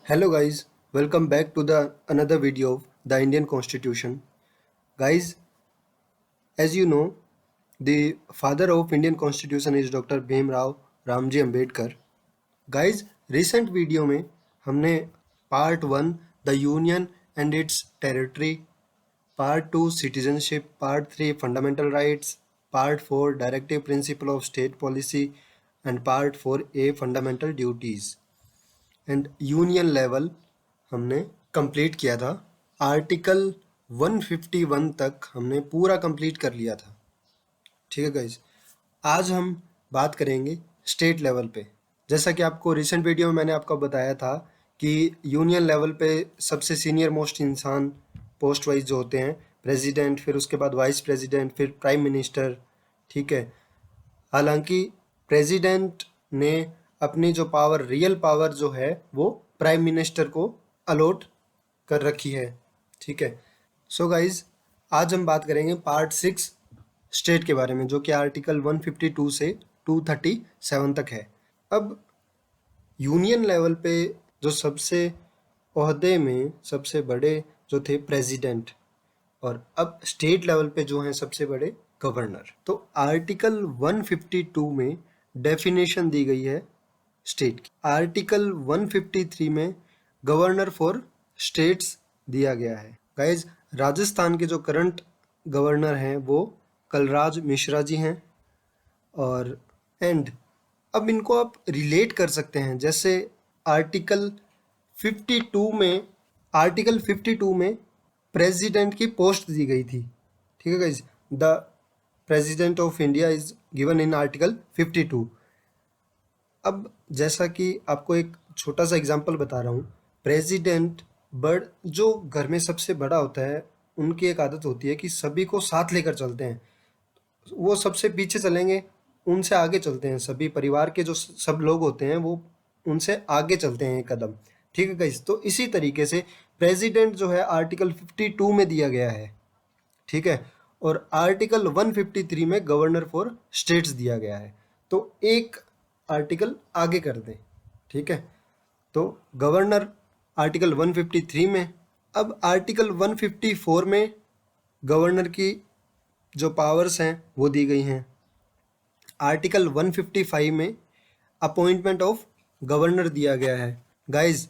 Hello guys, welcome back to the another video of the Indian Constitution. Guys, as you know, the father of Indian Constitution is Dr. Bhimrao Ramji Ambedkar. Guys, recent video में हमने part 1 the union and it's territory, part 2 citizenship, part 3 fundamental rights, part 4 directive principle of state policy and part 4 fundamental duties and union level हमने complete किया था। Article 151 तक हमने पूरा complete कर लिया था। ठीक है गाइज, आज हम बात करेंगे स्टेट लेवल पे। जैसा कि आपको रिसेंट वीडियो में मैंने आपको बताया था कि यूनियन लेवल पे सबसे सीनियर मोस्ट इंसान पोस्ट वाइज जो होते हैं प्रेसिडेंट, फिर उसके बाद वाइस प्रेसिडेंट, फिर प्राइम मिनिस्टर। ठीक है, हालांकि प्रेसिडेंट ने अपनी जो पावर, रियल पावर जो है वो प्राइम मिनिस्टर को अलॉट कर रखी है। ठीक है, सो गाइज आज हम बात करेंगे पार्ट 6 स्टेट के बारे में, जो कि आर्टिकल 152 से 237 तक है। अब यूनियन लेवल पे जो सबसे ओहदे में सबसे बड़े जो थे प्रेसिडेंट, और अब स्टेट लेवल पे जो हैं सबसे बड़े गवर्नर। तो आर्टिकल 152 में डेफिनेशन दी गई है स्टेट की। आर्टिकल 153 में गवर्नर फॉर स्टेट्स दिया गया है। गाइज, राजस्थान के जो करंट गवर्नर हैं वो कलराज मिश्रा जी हैं। और अब इनको आप रिलेट कर सकते हैं, जैसे आर्टिकल 52 में प्रेसिडेंट की पोस्ट दी गई थी। ठीक है guys, the president of India is given in article 52। अब जैसा कि आपको एक छोटा सा एग्जांपल बता रहा हूँ, प्रेसिडेंट जो घर में सबसे बड़ा होता है, उनकी एक आदत होती है कि सभी को साथ लेकर चलते हैं। वो सबसे पीछे चलेंगे, उनसे आगे चलते हैं। सभी परिवार के जो सब लोग होते हैं वो उनसे आगे चलते हैं एक कदम। ठीक है गाइस, तो इसी तरीके से प्रेसिडेंट जो है आर्टिकल 52 में दिया गया है। ठीक है, और आर्टिकल 153 में गवर्नर फॉर स्टेट्स दिया गया है। तो एक आर्टिकल आगे कर दें। ठीक है, तो गवर्नर आर्टिकल 153 में। अब आर्टिकल 154 में गवर्नर की जो पावर्स हैं वो दी गई हैं। आर्टिकल 155 में अपॉइंटमेंट ऑफ गवर्नर दिया गया है। गाइज,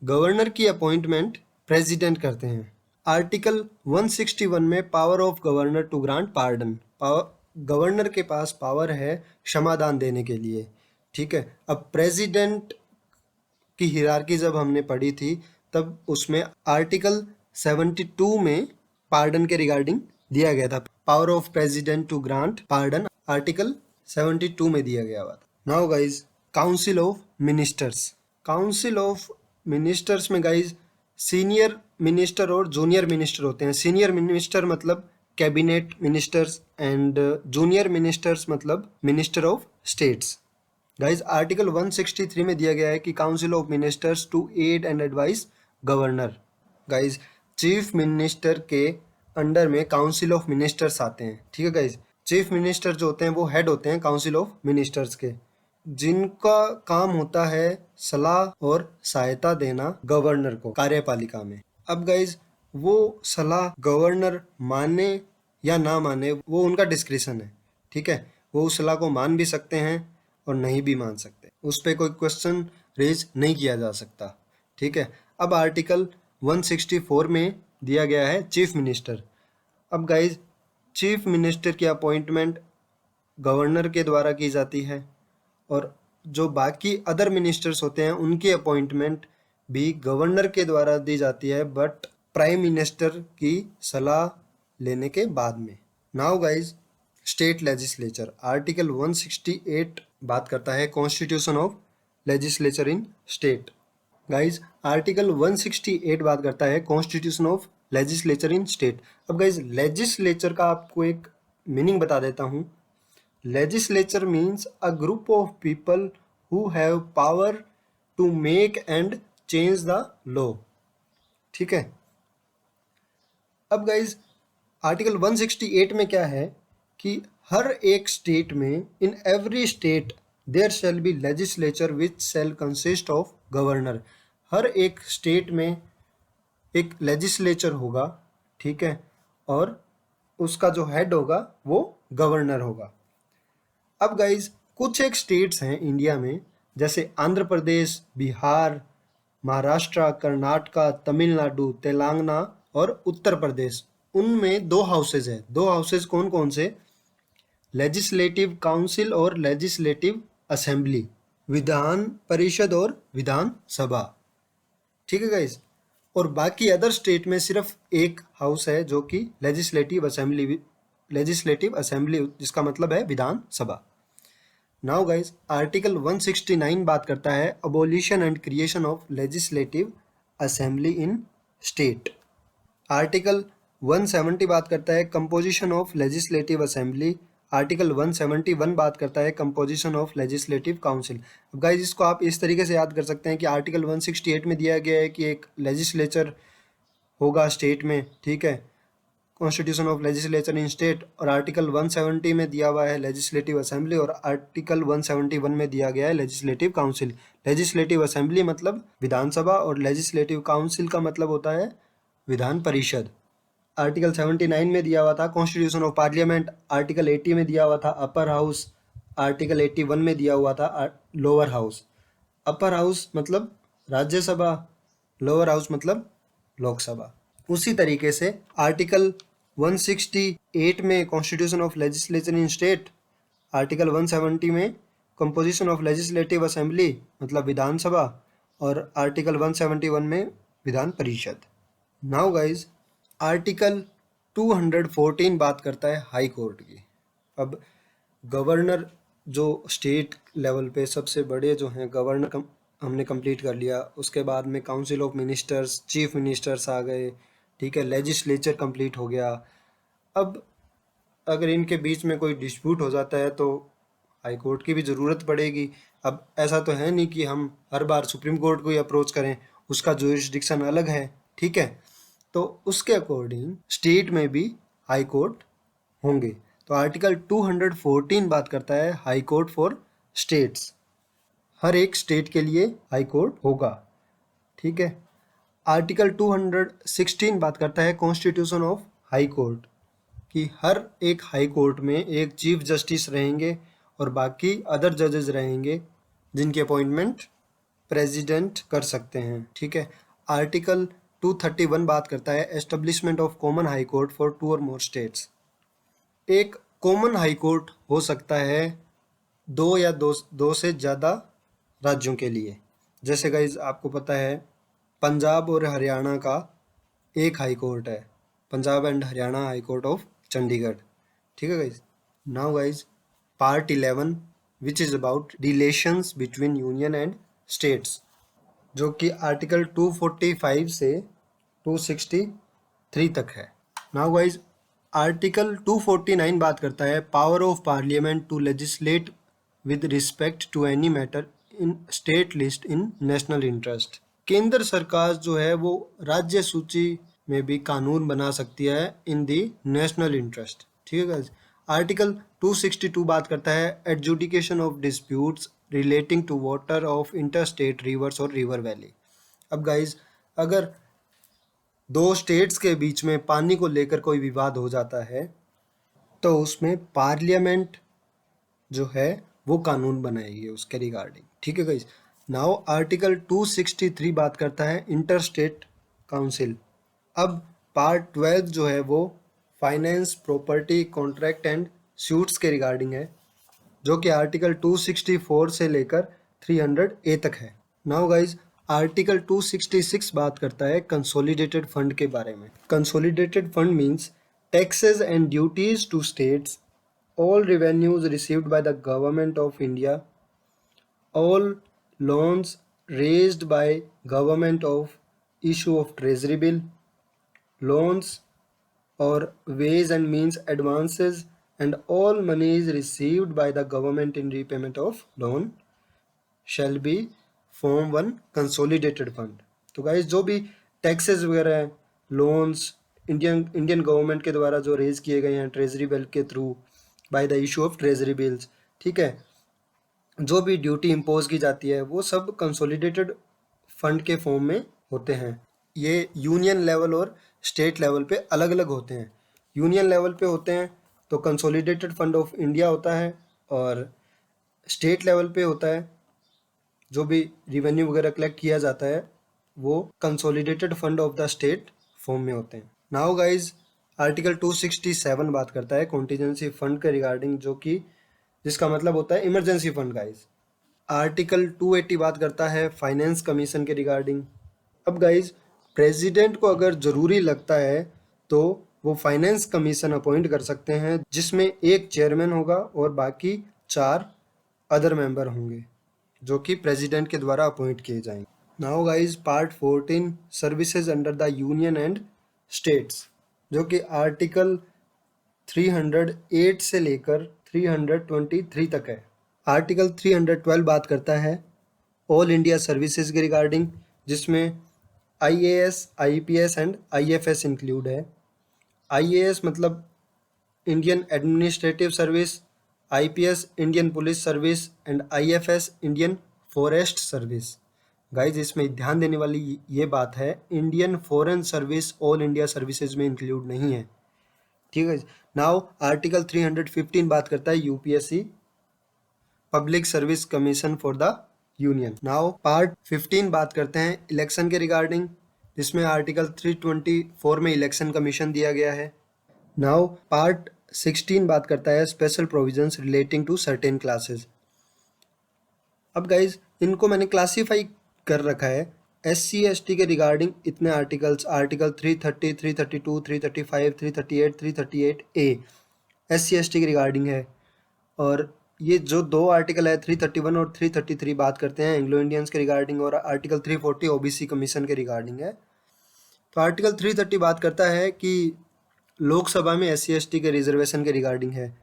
गवर्नर की अपॉइंटमेंट प्रेसिडेंट करते हैं। आर्टिकल 161 में power of governor to grant pardon, governor के पास पावर है क्षमादान देने के लिए। ठीक है, अब प्रेसिडेंट की हिरार्की जब हमने पढ़ी थी तब उसमें आर्टिकल 72 में पार्डन के रिगार्डिंग दिया गया था। Power of president to grant pardon article 72 में दिया गया था। Now guys, council of ministers. Council of ministers में गाइज सीनियर मिनिस्टर और जूनियर मिनिस्टर होते हैं। सीनियर मिनिस्टर मतलब cabinet ministers and junior ministers मतलब minister of states. Guys, article 163 में दिया गया है कि council of ministers to aid and advise governor. Guys, chief minister के अंडर में काउंसिल ऑफ मिनिस्टर्स आते हैं। ठीक है गाइज, चीफ मिनिस्टर जो होते हैं वो हेड होते हैं काउंसिल ऑफ मिनिस्टर्स के, जिनका काम होता है सलाह और सहायता देना गवर्नर को कार्यपालिका में। अब गाइज, वो सलाह गवर्नर माने या ना माने वो उनका डिस्क्रिशन है। ठीक है, वो उस सलाह को मान भी सकते हैं और नहीं भी मान सकते, उस पर कोई क्वेश्चन रेज नहीं किया जा सकता। ठीक है, अब आर्टिकल 164 में दिया गया है चीफ मिनिस्टर। अब गाइज, चीफ मिनिस्टर की अपॉइंटमेंट गवर्नर के द्वारा की जाती है, और जो बाकी अदर मिनिस्टर्स होते हैं उनकी अपॉइंटमेंट भी गवर्नर के द्वारा दी जाती है, बट प्राइम मिनिस्टर की सलाह लेने के बाद में। Now guys, state legislature. Article 168 बात करता है constitution of legislature in state. Guys, article 168 बात करता है constitution of legislature in state. अब गाइज, लेजिस्लेचर का आपको एक मीनिंग बता देता हूँ। Legislature means a group of people who have power to make and change the law. ठीक है, अब गाइज, आर्टिकल 168 में क्या है कि हर एक स्टेट में, in every state there shall be legislature which shall consist of governor. हर एक स्टेट में एक लेजिस्लेचर होगा, ठीक है, और उसका जो हेड होगा वो गवर्नर होगा। अब गाइज कुछ एक स्टेट्स हैं इंडिया में, जैसे आंध्र प्रदेश, बिहार, महाराष्ट्र, कर्नाटका, तमिलनाडु, तेलंगाना और उत्तर प्रदेश। उनमें दो हाउसेज है। दो हाउसेज कौन कौन से? लेजिस्लेटिव काउंसिल और लेजिस्लेटिव असेंबली, विधान परिषद और विधान सभा, ठीक है गाइज। और बाकी अदर स्टेट में सिर्फ एक हाउस है जो कि लेजिस्लेटिव असेंबली, जिसका मतलब है Vidhan Sabha. Now guys article 169 बात करता है abolition and creation of legislative assembly in state. Article 170 बात करता है composition of legislative assembly. Article 171 बात करता है कंपोजिशन ऑफ लेजिस्लेटिव काउंसिल। अब गाइज इसको आप इस तरीके से याद कर सकते हैं कि आर्टिकल 168 में दिया गया है कि एक लेजिस्लेचर होगा स्टेट में, ठीक है, constitution of legislature in state. और आर्टिकल 170 में दिया हुआ है लेजिस्लेटिव असेंबली, और आर्टिकल 171 में दिया गया है लेजिस्लेटिव काउंसिल। लेजिस्लेटिव असेंबली मतलब विधानसभा और लेजिस्लेटिव काउंसिल का मतलब होता है विधान परिषद। आर्टिकल 79 में दिया हुआ था कॉन्स्टिट्यूशन ऑफ पार्लियामेंट। आर्टिकल 80 में दिया हुआ था अपर हाउस। आर्टिकल 81 में दिया हुआ था लोअर हाउस। अपर हाउस मतलब राज्यसभा, लोअर हाउस मतलब लोकसभा। उसी तरीके से आर्टिकल 168 में constitution of legislature in state, article 170 में कंपोजिशन ऑफ लेजिस्लेटिव असेंबली मतलब विधानसभा, और आर्टिकल 171 में Vidhan Parishad. Now guys article 214 बात करता है हाई कोर्ट की। अब गवर्नर जो स्टेट लेवल पे सबसे बड़े जो हैं गवर्नर हमने कंप्लीट कर लिया। उसके बाद में council of ministers, chief ministers आ गए, ठीक है, लेजिस्लेचर कंप्लीट हो गया। अब अगर इनके बीच में कोई डिस्प्यूट हो जाता है तो हाई कोर्ट की भी ज़रूरत पड़ेगी। अब ऐसा तो है नहीं कि हम हर बार सुप्रीम कोर्ट को ही अप्रोच करें, उसका जुरिस्डिक्शन अलग है, ठीक है। तो उसके अकॉर्डिंग स्टेट में भी हाई कोर्ट होंगे। तो आर्टिकल 214 बात करता है हाई कोर्ट फॉर स्टेट्स। हर एक स्टेट के लिए हाई कोर्ट होगा, ठीक है। आर्टिकल 216 बात करता है कॉन्स्टिट्यूशन ऑफ हाई कोर्ट, कि हर एक हाई कोर्ट में एक चीफ जस्टिस रहेंगे और बाकी अदर जजेस रहेंगे जिनकी अपॉइंटमेंट प्रेसिडेंट कर सकते हैं, ठीक है। आर्टिकल 231 बात करता है establishment of common high court for 2 और मोर स्टेट्स। एक कॉमन हाई कोर्ट हो सकता है दो से ज़्यादा राज्यों के लिए। जैसे गाइज आपको पता है पंजाब और हरियाणा का एक हाई कोर्ट है, Punjab and Haryana high court of Chandigarh, ठीक है guys. Now guys part 11 which is about relations between union and states, जो कि आर्टिकल 245 से 263 तक है। नाउ गाइज आर्टिकल 249 बात करता है power of parliament to legislate with respect to any matter in state list in national interest. केंद्र सरकार जो है वो राज्य सूची में भी कानून बना सकती है इन दी नेशनल इंटरेस्ट, ठीक है गाइज। आर्टिकल 262 बात करता है adjudication of disputes relating to water of inter state rivers और रिवर वैली। अब गाइज अगर दो स्टेट्स के बीच में पानी को लेकर कोई विवाद हो जाता है तो उसमें पार्लियामेंट जो है वो कानून बनाएगी उसके रिगार्डिंग, ठीक है गाइज। नाउ आर्टिकल 263 बात करता है इंटर स्टेट काउंसिल। अब पार्ट 12 जो है वो finance, property, contract and suits के रिगार्डिंग है, जो कि आर्टिकल 264 से लेकर 300A तक है। नाउ गाइज आर्टिकल 266 बात करता है कंसोलिडेटेड फंड के बारे में। Consolidated fund means taxes and duties to states, all revenues received by the government of India, all loans raised by government of issue of treasury bill, loans or ways and means advances, and all monies received by the government in repayment of loan shall be form one consolidated fund। तो guys जो भी taxes वगैरह हैं, loans Indian government के द्वारा जो raise किए गए हैं ट्रेजरी बिल के through by the issue of treasury bills, ठीक है, जो भी ड्यूटी इम्पोज की जाती है वो सब कंसोलिडेटेड फंड के फॉर्म में होते हैं। ये यूनियन लेवल और स्टेट लेवल पे अलग अलग होते हैं। यूनियन लेवल पे होते हैं तो कंसोलिडेटेड फंड ऑफ इंडिया होता है, और स्टेट लेवल पे होता है जो भी रिवेन्यू वगैरह कलेक्ट किया जाता है वो consolidated fund of the state form में होते हैं। नाउ गाइज आर्टिकल 267 बात करता है कॉन्टीजेंसी फंड के रिगार्डिंग, जो कि जिसका मतलब होता है इमरजेंसी फंड गाइज। आर्टिकल 280 बात करता है फाइनेंस कमीशन के रिगार्डिंग। अब गाइज प्रेसिडेंट को अगर ज़रूरी लगता है तो वो फाइनेंस कमीशन अपॉइंट कर सकते हैं, जिसमें एक चेयरमैन होगा और बाकी 4 अदर मेंबर होंगे जो कि प्रेसिडेंट के द्वारा अपॉइंट किए जाएंगे। Now guys part 14 services under the union and states, जो कि आर्टिकल 308 से लेकर 323 तक है। आर्टिकल 312 बात करता है ऑल इंडिया सर्विसेज के रिगार्डिंग, जिसमें IAS, IPS and IFS include है। आईएएस मतलब Indian administrative service, IPS Indian police service and IFS Indian forest service. Guys इसमें ध्यान देने वाली ये बात है, Indian foreign service all India services में इंक्लूड नहीं है, ठीक है। नाउ आर्टिकल 315 बात करता है UPSC public service commission for the union. Now part 15 बात करते हैं इलेक्शन के रिगार्डिंग, जिसमें आर्टिकल 324 में इलेक्शन कमीशन दिया गया है। नाउ पार्ट 16 बात करता है special provisions relating to certain classes. अब गाइज इनको मैंने क्लासीफाई कर रखा है SC ST के रिगार्डिंग इतने articles, article 330, 332, 335, 338, 338A SC ST के रिगार्डिंग है। और ये जो 2 आर्टिकल है 331 और 333 बात करते हैं एंग्लो इंडियंस के रिगार्डिंग, और आर्टिकल 340 OBC कमीशन के रिगार्डिंग है। तो आर्टिकल 330 बात करता है कि लोकसभा में SC ST के रिजर्वेशन के रिगार्डिंग है।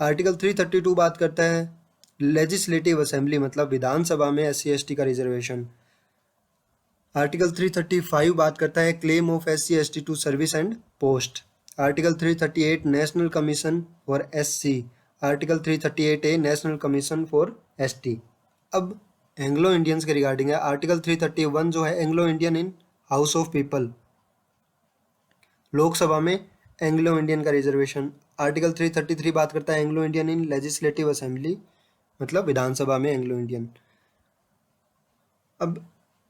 आर्टिकल 332 बात करता है लेजिस्लेटिव असेंबली मतलब विधानसभा में SC ST का रिजर्वेशन। आर्टिकल 335 बात करता है claim of SC ST to service and post. Article 338 national commission for SC। Article 338A national commission for ST। अब एंग्लो इंडियंस के रिगार्डिंग है। आर्टिकल 331 जो है Anglo Indian in house of people, Lok Sabha में Anglo Indian का reservation. Article 333 बात करता है Anglo Indian in legislative assembly मतलब विधानसभा में एंग्लो इंडियन। अब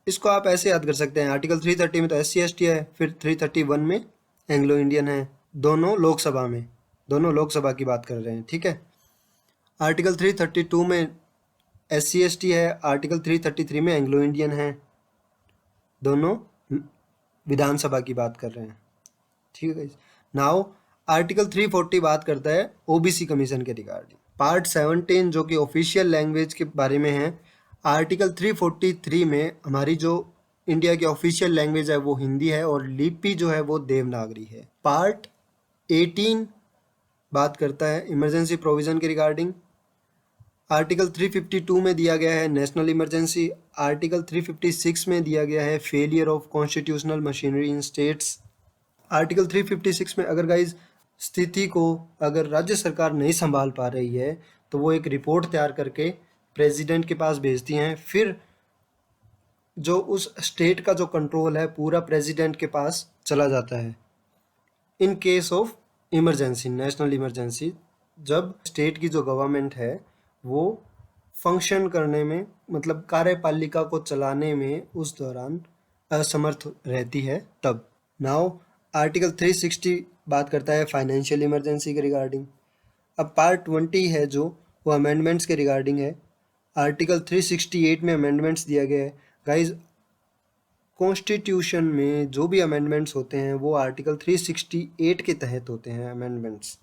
इसको आप ऐसे याद कर सकते हैं, आर्टिकल 330 में तो SC ST है, फिर 331 में एंग्लो इंडियन है, दोनों लोकसभा में, दोनों लोकसभा की बात कर रहे हैं, ठीक है। आर्टिकल 332 में SC ST है, आर्टिकल 333 में एंग्लो इंडियन है, दोनों विधानसभा की बात कर रहे हैं, ठीक है। नाउ आर्टिकल 340 बात करता है OBC कमीशन के रिगार्डिंग। पार्ट 17 जो कि ऑफिशियल लैंग्वेज के बारे में है, आर्टिकल 343 में हमारी जो इंडिया की ऑफिशियल लैंग्वेज है वो हिंदी है और लिपि जो है वो देवनागरी है। पार्ट 18 बात करता है इमरजेंसी प्रोविजन के रिगार्डिंग। आर्टिकल 352 में दिया गया है नेशनल इमरजेंसी। आर्टिकल 356 में दिया गया है failure of constitutional machinery in states. Article 356 में अगर गाइज स्थिति को अगर राज्य सरकार नहीं संभाल पा रही है तो वो एक रिपोर्ट तैयार करके प्रेसिडेंट के पास भेजती हैं, फिर जो उस स्टेट का जो कंट्रोल है पूरा प्रेसिडेंट के पास चला जाता है in case of emergency, national emergency, जब स्टेट की जो गवर्नमेंट है वो फंक्शन करने में मतलब कार्यपालिका को चलाने में उस दौरान असमर्थ रहती है तब। नाउ आर्टिकल 360 बात करता है फाइनेंशियल इमरजेंसी के रिगार्डिंग। अब पार्ट 20 है जो वो अमेंडमेंट्स के रिगार्डिंग है। आर्टिकल 368 में अमेंडमेंट्स दिया गया है। गाइज कॉन्स्टिट्यूशन में जो भी अमेंडमेंट्स होते हैं वो आर्टिकल 368 के तहत होते हैं अमेंडमेंट्स।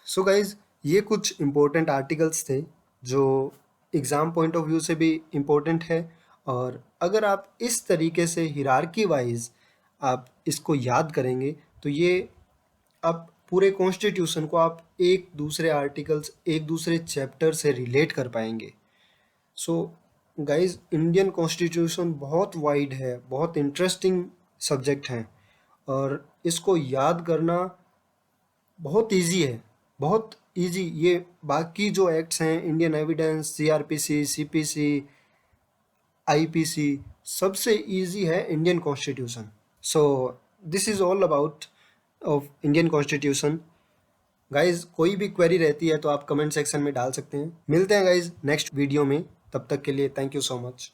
सो गाइज ये कुछ इम्पोर्टेंट आर्टिकल्स थे जो एग्ज़ाम पॉइंट ऑफ व्यू से भी इम्पोर्टेंट है, और अगर आप इस तरीके से हिरार्की वाइज आप इसको याद करेंगे तो ये आप पूरे कॉन्स्टिट्यूशन को आप एक दूसरे आर्टिकल्स, एक दूसरे चैप्टर से रिलेट कर पाएंगे। सो गाइज इंडियन कॉन्स्टिट्यूशन बहुत वाइड है, बहुत इंटरेस्टिंग सब्जेक्ट है, और इसको याद करना बहुत इजी है, बहुत इजी। ये बाकी जो एक्ट्स हैं Indian evidence, CRPC, CPC, IPC, सबसे इजी है Indian constitution. So this is all about of Indian constitution. Guys कोई भी क्वेरी रहती है तो आप कमेंट सेक्शन में डाल सकते हैं। मिलते हैं गाइज नेक्स्ट वीडियो में, तब तक के लिए थैंक यू सो मच।